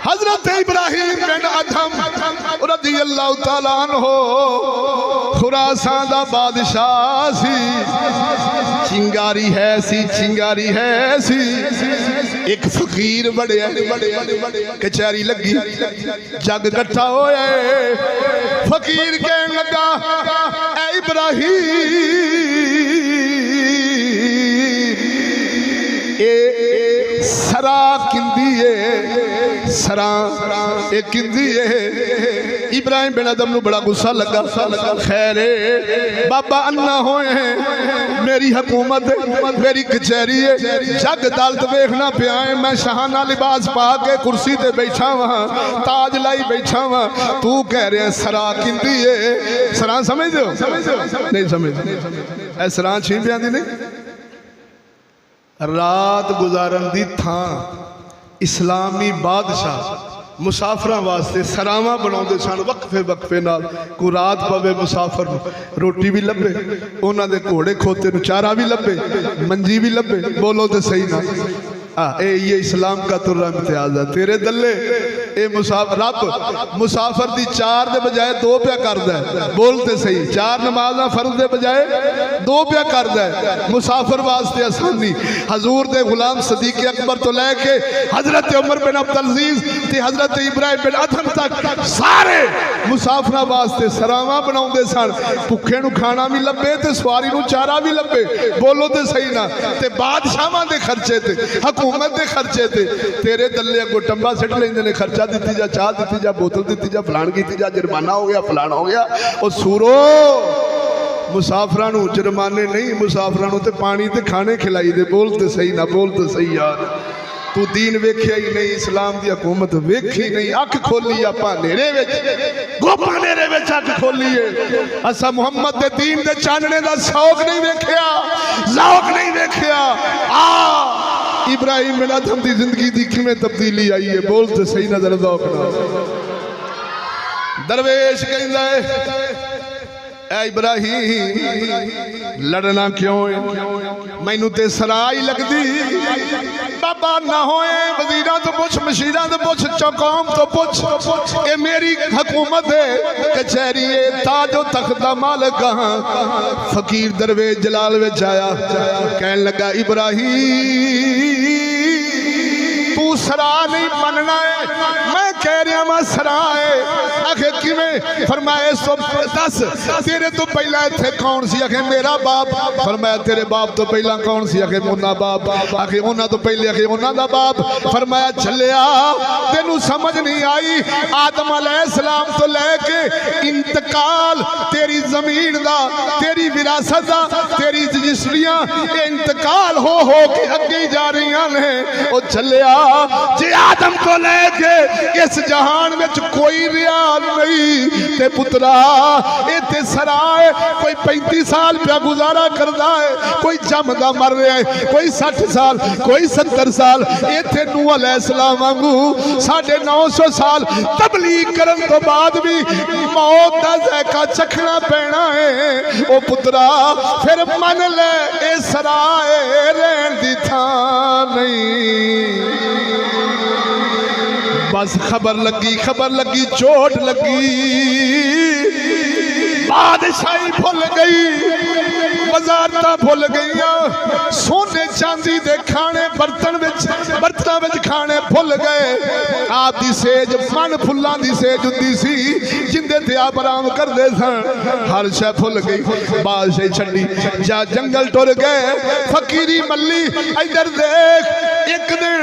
हजरत इब्राहिम बिन अदहम रज़ी अल्लाह तआला अन्हु खुरासान दा बादशाह सी। चिंगारी है सी एक फकीर बड़े कचहरी लगी जग कट्ठा होया फकीर कहन लगा ऐ इब्राहिम ए सरा किंदी है सरा ए किंदी है। इब्राहिम बिन अदम नू बड़ा गुस्सा लगा। खैर बाबा अन्ना होए हैं मेरी हुकूमत मेरी कचहरी है जग अदालत वेखना पिया है। मैं शाहाना लिबास पा के कुर्सी ते बैठा वहां ताज लाई बैठा वहां तू कह रहे सरा किंदी है। सरा समझ दो नहीं समझ सरा छींबियां दी नहीं रात गुजारन दी थां इस्लामी बादशाह मुसाफिर वास्ते सरावां बनाउंदे सन वक्फे वक्फे नाल। को रात पवे मुसाफिर रोटी भी लभे उन्हां दे घोड़े खोते नूं चारा भी लभे मंजी भी लभे। बोलो तो सही ना ये इस्लाम का तुर्रा इम्तियाज है। तेरे दल्ले ये रब मुसाफिर दी 4 दे बजाय 2 पे करदा है। बोलते सही 4 नमाज़ां फर्ज दे बजाय 2 पे करदा है मुसाफिर वास्ते आसानी। हजूर दे गुलाम सदीक अकबर तो लैके हजरत उमर बिन अब्दुल अजीज ते हजरत इब्राहिम बिन अदहम तक सारे मुसाफिर वास्ते सरावां बनाउंदे सन। भुखे नूं खाना भी लभे ते सवारी नूं चारा भी लभे। बोलो तो सही ना ते बादशाहां दे खर्चे ते हुकूमत दे खर्चे ते तेरे दल्ले अगो टंबा सिट लेंदे ने। खर्चा दिती जा चाह दिती जा बोतल दिती जा फलान की जा जुर्माना हो गया फलाना हो गया। और सूरो मुसाफिरां नूं जुर्माने नहीं मुसाफिरां नूं ते पानी ते खाने खिलाई दे। बोलते सही ना बोलते सही यार तू दीन वेख्या ही नहीं इस्लाम दी हुकूमत वेखी नहीं। अख खोली आपां नेरे विच गोपा नेरे विच अख खोली है। असा मुहम्मद दे दीन दे चानने दा शौक नहीं वेख्या ज़ौक नहीं वेख्या। इब्राहिम बिन अदहम की जिंदगी की किवें तब्दीली आई है। बोलते सही नजर दौक दरवेश कहंदा है ऐ इब्राहिम लड़ना क्यों है मैनू ते सराई लगदी। बाबा ना होए वजीरां तो पुछ मशीरां तो पुछ चौकौम तो पुछ ये मेरी हुकूमत है कचहरी है ताजो तख्त दा मालिक हां। फकीर दरवेश जलाल विच आया कहन लगा इब्राहिम तू सरा नहीं मनना है मैं कह रहा मैं सरा है। आखे किवें फरमाया दस तेरे तो पहला इत्थे कौन सी। आखे मेरा बाप। फरमाया तेरे बाप तो पहला कौन सी। आखे उन्ना बाप। आखे उन्ना तो पहले आखे उन्ना दा बाप। फरमाया चलिया तेनू समझ नहीं आई आदम अलैहिस्सलाम तो लेके इंतकाल तेरी जमीन दा तेरी विरासत दा तेरी रजिस्ट्रियां ये इंतकाल हो के अगे जा रही ने। ओ चलिया जे आदम को लेके इस जहान में कोई रियाल नहीं ते पुत्रा इत्थे सराय कोई 35 साल पे गुजारा करता है कोई जमदा मर रहा है कोई 60 साल कोई 70 साल। इत्थे नूह अलैहिस्सलाम वांगू 950 साल तबलीग करन तो बाद भी मौत दा ज़ायका चखना पैना है। ओ पुत्रा फिर मन ले ए सराय रहन दी थां नहीं। बस खबर लगी चोट लगी बादशाही भुल गई वजारतां भुल गई सोने चांदी दे खाने बर्तन विच खाने भुल गए। आप दी सेज मन फुल्लां दी सेज हुंदी सी जिंदे ते आप आराम करदे सन हर शै भुल गई। बादशाही छड्डी जा जंगल टुर गए फकीरी मल्ली इधर देख। एक दिन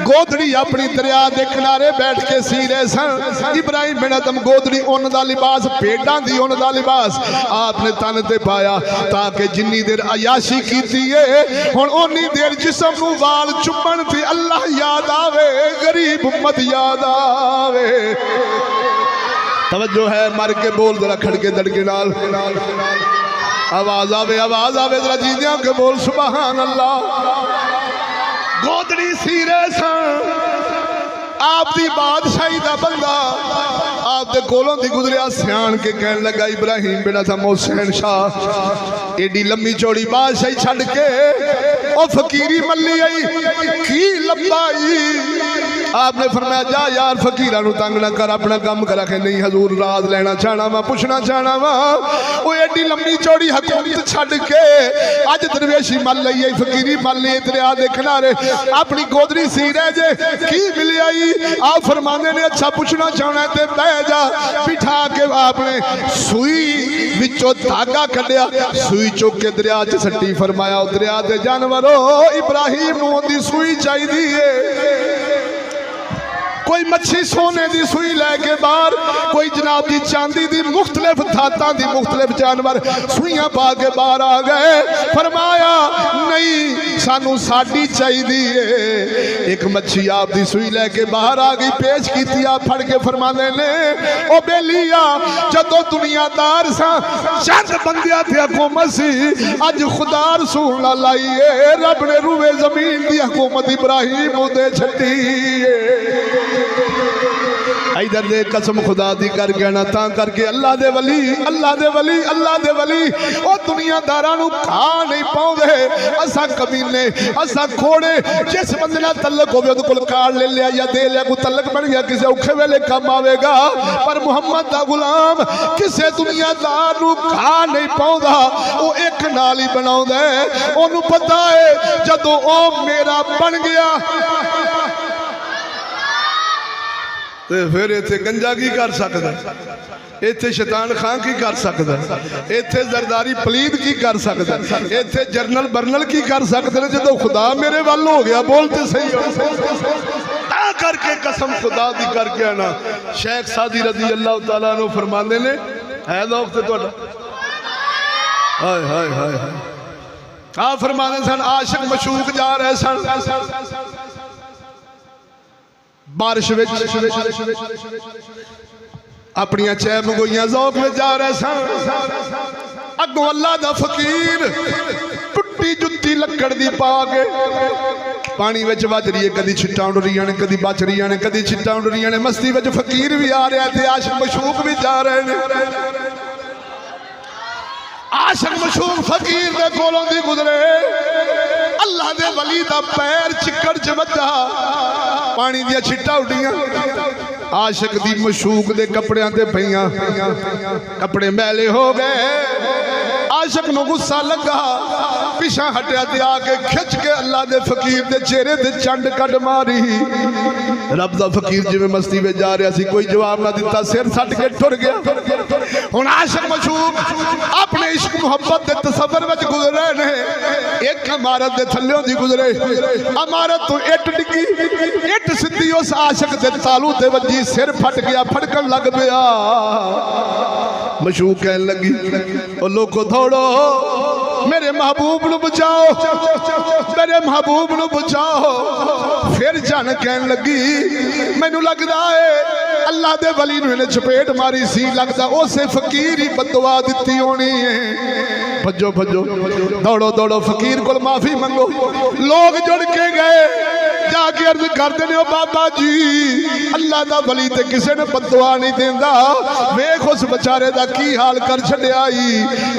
गोदड़ी अपनी दरिया दे किनारे बैठ के सी रहे सन। इब्राहिम बिन अदम गोदड़ी उन दा लिबास भेडां दी उन दा लिबास आपने तन ते पाया ताकि जिन्नी देर अयाशी कीती है हुण ओनी देर जिस्म नूं वाल चुम्मण ते अल्लाह याद आवे गरीब उम्मत याद आवे। तवज्जो है मर के बोल जरा खड़के दड़के नाल आवाज आवे जरा जीदियां के बोल सुभान अल्लाह। गोदड़ी सी रहे सन आप दी बादशाही दा बंदा आप दे कोलों दी गुजरिया सियाण के कहन लगा इब्राहिम बिन अदहम हुसैन शाह एडी लंबी चौड़ी बादशाही छड़ के ओ फकीरी मल्ली आई की लंबाई आपने फरमाया जा यार फकीरां नूं तंग ना कर, अपना काम करा। के नहीं हजूर राज लेना चाहना वा, पुछना चाहना वा। वो एडी लंबी चौड़ी हुकूमत छड़ के अज दरवेशी मल लई है, फकीरी मल लई। दरिया दे किनारे अपनी गोदरी सी रह जे की मिल आई। आप फरमाने ने अच्छा पुछना चाहना ते बह जा। बिठा के आपने सुई विचों धागा कढ़िया, सुई चुक के दरिया च सट्टी। फरमाया दरिया दे जानवरों इब्राहिम नूं ओदी सुई चाहिदी है। कोई मच्छी सोने की सुई लैके बाहर, कोई जनाब की चांदी की मुख्तलिफ धातां की मुख्तलिफ जानवर सुइयां पा के बाहर आ गए। फरमाया नहीं सानू साडी चाहिए। एक मच्छी आप दी सुई लैके बाहर आ गई, पेश की। आप फड़ के फरमाने ने ओ बेलिया जदों दुनियादार सा चंद बंदियां थे हुकूमत सी, अज खुदा रसूल ना लाइए। रब ने रूवे जमीन की हुकूमत इब्राहिम दे छड्डी। इधर दे कसम खुदा दी कर गया ना, ता करके अल्लाह दे वली अल्लाह दे वली अल्लाह दे वली ओ दुनियादारां नूं खा नहीं पाउंदे। असा कमीने असा खोड़े, जिस बंदे नाल तलक होवे ओदे कोल कार्ड ले लिया या दे लिया, कोई तलक बन गया किसी औखे वेले काम आवेगा। पर मुहम्मद दा गुलाम किसी दुनियादार नूं खा नहीं पाउंदा, ओ एक नाल ही बनाउंदा है। ओनू पता है जदों ओ मेरा बन गया तो फिर इत्थे गंजा की कर सकदा, इत्थे शैतान खां की कर सकदा, इत्थे जरदारी पलीद की कर सकदा, इत्थे जरनल बरनल की कर सकते हैं। जो खुदा मेरे वाल हो गया बोलते सही ता करके कसम खुदा दी कर गया ना। शेख सादी रजी अल्लाह तआला नु फरमांदे ने है लोग ते तुहाडा हाय हाय हाय हाय। आ फरमाने सन आशिक मशूक जा रहे सन बारिश अपनिया चै मंगोइया जौक में जा रहे सन। अगों अल्लाह दा फकीर टुट्टी जुत्ती लकड़ दी पा के पानी विच वज रही है, कदी छिट्टां उड़ रही ने, कदी बच रही ने, कदी छिट्टां उड़ रही ने। मस्ती विच फकीर भी आ रहा थे, आशिक मशूक भी जा रहे हैं। आशिक मशूक फकीर दे कोलों दी गुजरे, अल्लाह दे वली दा पैर चिक्कड़ च वजा, पानी दियां छिट्टां उड्डियां। आशिक दी मशूक दे कपड़ियां ते पईयां, कपड़े मैले हो गए। आशिक नूं गुस्सा लगा, पिछा हटिया ते आके खिच के अल्लाह दे फकीर दे चेहरे ते चंड कट मारी। रब दा फकीर जिवें मस्ती में जा रहा सी, कोई जवाब ना दिता, सिर सट के टुर गया। हुण आशिक मशूक अपने इश्क मुहब्बत दे तसव्वुर विच गुजर रहे ने। एक इमारत दे थल्लों दी गुजरे, इमारत तो इट डिगी, इट सीधी उस आशिक दे तालू ते वजी, सिर फट गया, फड़कन लग पिया। मशूक कहन लगी ओ लोगो दौड़ो मेरे महबूब नूं बचाओ, मेरे महबूब नूं बचाओ। फिर जन कहन लगी मैनू लगदा है अल्लाह दे वली नूं इहने चपेट मारी सी, लगदा उसे फकीर ही बददुआ दित्ती होनी है। भजो भजो दौड़ो दौड़ो फकीर को माफी मंगो। लोग जुड़ के गए, जाके अर्ज करते ने बाबा जी अल्लाह दा वली ते किसी ने बददुआ नहीं देंदा, वेख उस बेचारे दा की हाल कर छड्या।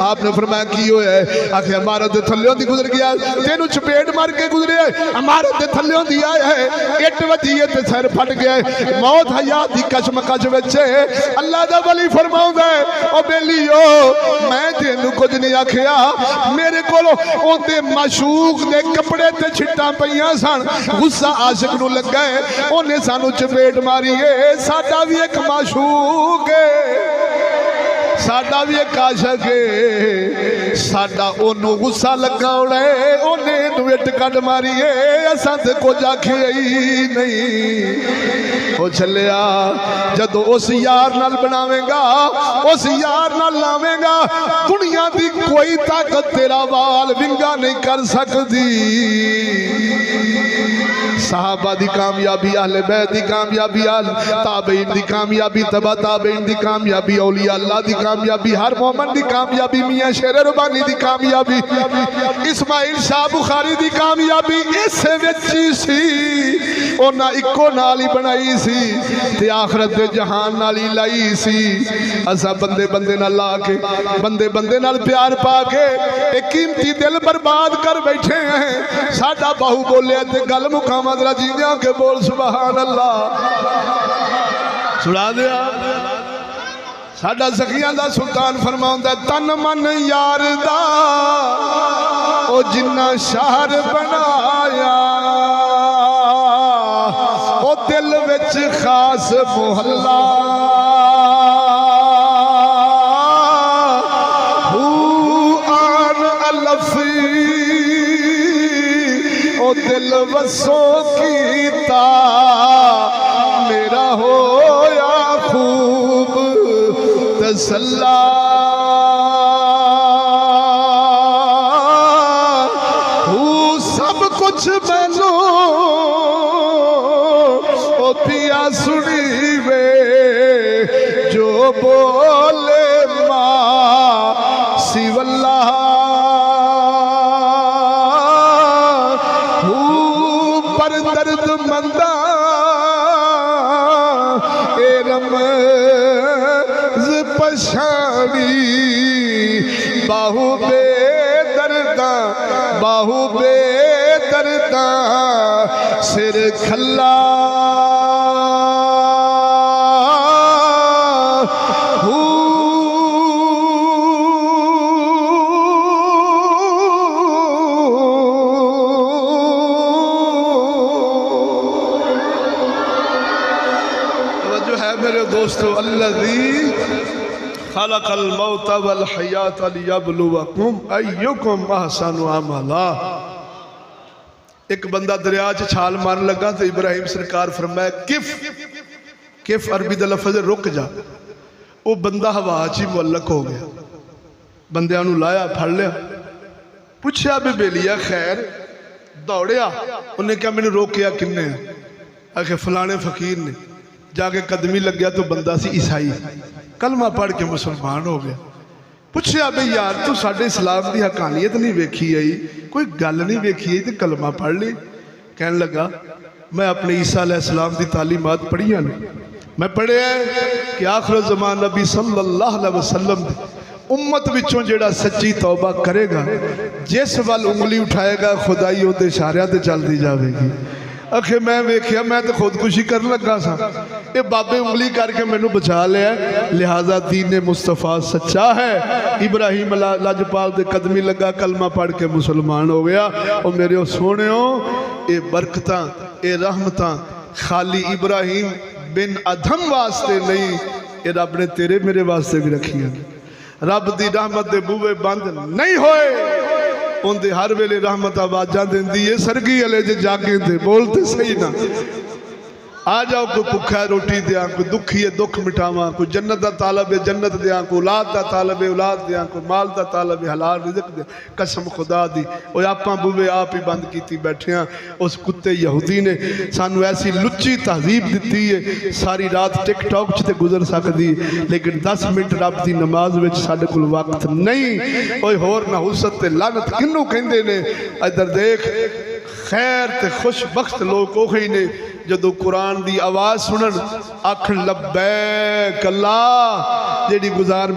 आपने फरमाया की होया? आखे इमारत दे थल्लों दी गुजर गया, तेनू चपेट मार के गुजरे, इमारत दे थल्लों दी आया है, इट वजी ते सिर फट गया। मौत हयात दी कशमकश विच अल्लाह दा वली फरमाउंदा है ओ बेलियो मैं तेनू कुछ नहीं आखिया, मेरे कोल ओंदे माशूक दे कपड़े ते छिट्टां पईयां सन। गुस्सा आशिक नूं लगा है, ओने सानू चपेट मारी है। साडा भी एक माशूक है, साडा भी एक आशिक है, साडा ओनू गुस्सा लगा होना है, ओने नूं इट कट मारी है। असां ते कुछ आखिया ही नहीं। ओ चलिया जदों उस यार नाल बनावेगा, उस यार नाल लावेगा, दुनिया दी कोई ताकत तेरा वाल विंगा नहीं कर सकती। सहाबा दी कामयाबी, अहले बैत दी कामयाबी, ताबईन दी कामयाबी, तबा ताबईन दी कामयाबी, औलिया अल्लाह दी कामयाबी, हर मोमन दी कामयाबी, मियां शेर रबानी दी कामयाबी, इस्माइल शाह बुखारी दी कामयाबी इस विच ही सी। उन्हां इक्को नाल ही बनाई सी ते आखरत दे जहान नाल ही लाई सी। असां बंदे बंदे नाल ला के, बंदे बंदे नाल प्यार पा के एक कीमती दिल बर्बाद कर बैठे हैं। साडा बाहू बोलिया ते गल मुकावा जरा जींदिया के बोल सुभान अल्लाह। सुना दिया साडा सखियां दा सुल्तान फरमाउंदा तन मन यार दा ओ जिन्ना शहर बनाया ओ दिल विच खास मुहल्ला ओ दिल वसो कीता मेरा होया खूब तसल्ला। सब कुछ मैनू ओ पिया सुनी वे जो बोले मां सिवल्ला। दर्द मंदा ए रमज़ पछाड़ी बाहू बेदर्दा सिर खल्ला। मेरे दोस्तों अल्लज़ी खलक़ल मौत वल हयात लियब्लुवकुम अय्युकुम अहसनु अमला। एक बंदा दरिया च छाल मारन लगा तो इब्राहिम सरकार फरमाया किफ अरबी दा लफ्ज़ रुक जा। वो बंदा हवा च ही मुअल्लक हो गया। बंदियां नूं लाया फड़ लिया पूछया भी बेलिया खैर दौड़िया। उन्हें क्या मैंने रोकिया किन्ने? आखे फलाने फकीर ने। जाके कदमी लग गया तो बंदा सी ईसाई कलमा पढ़ के मुसलमान हो गया। पूछया भी यार तू साडे इस्लाम की हकानियत नहीं वेखी आई कोई गल नहीं वेखी आई तो कलमा पढ़ ली। कहने लगा मैं अपने ईसा अलैहिस्सलाम की तालीमात पढ़िया ने। मैं पढ़िया कि आखिर ज़मान नबी सल्लल्लाहु अलैहि वसल्लम उम्मत विचों जेड़ा सच्ची तौबा करेगा जिस वाल उंगली उठाएगा खुदाई उहदे इशारियां ते चलती जाएगी। आखे मैं वेख्या मैं तो खुदकुशी कर लगा सा ये बाबे उंगली करके मैनू बचा लिया लिहाजा दीन मुस्तफा सच्चा है। इब्राहिम लजपाल दे कदमी लगा कलमा पढ़ के मुसलमान हो गया। और मेरे सोने ये बरकतां ये रहमतां खाली इब्राहिम बिन अधम वास्ते नहीं ये रब ने तेरे मेरे वास्ते भी रखियां। रब दी रहमत दे बूहे बंद नहीं होए उनके हर वेले रहमत आवाजा देंदी है। सरगी वाले जे जागे थे बोलते सही ना आ जाओ कोई भुखा है रोटी दिया कोई दुखी है दुख मिटावा कोई जन्नत का तालब है जन्नत दिया कोई औलाद का तालब है औलाद दिया कोई माल का तालब है हलाल रिज़्क़ दिया। कसम खुदा दी वो आप बूहे आप ही बंद की बैठे हैं। उस कुत्ते यहूदी ने सानू ऐसी लुच्ची तहजीब दी है सारी रात टिकटॉक च गुजर सकती लेकिन 10 मिनट रब की नमाज में साढ़े कोल वक्त नहीं। कोई होर नहुसत ते लानत किनू कहंदे ने इधर देख खैर ते खुशबख्त लोग ओही ने जदों कुरान की आवाज़ सुनन आखन लब्बैक अल्लाह जेड़ी गुजार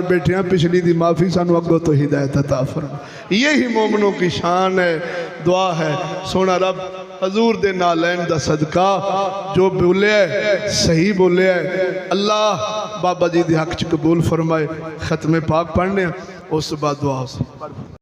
बैठे पिछली दी माफ़ी सानू अगों तो हिदायत अता फरमा। यही मोमनों की शान है दुआ है। सोना रब हजूर दे नालैन दा सदका जो बोलिया सही बोलिया अल्लाह बाबा जी दे हक च कबूल फरमाए। खत्मे पाक पढ़ने उस बाद दुआ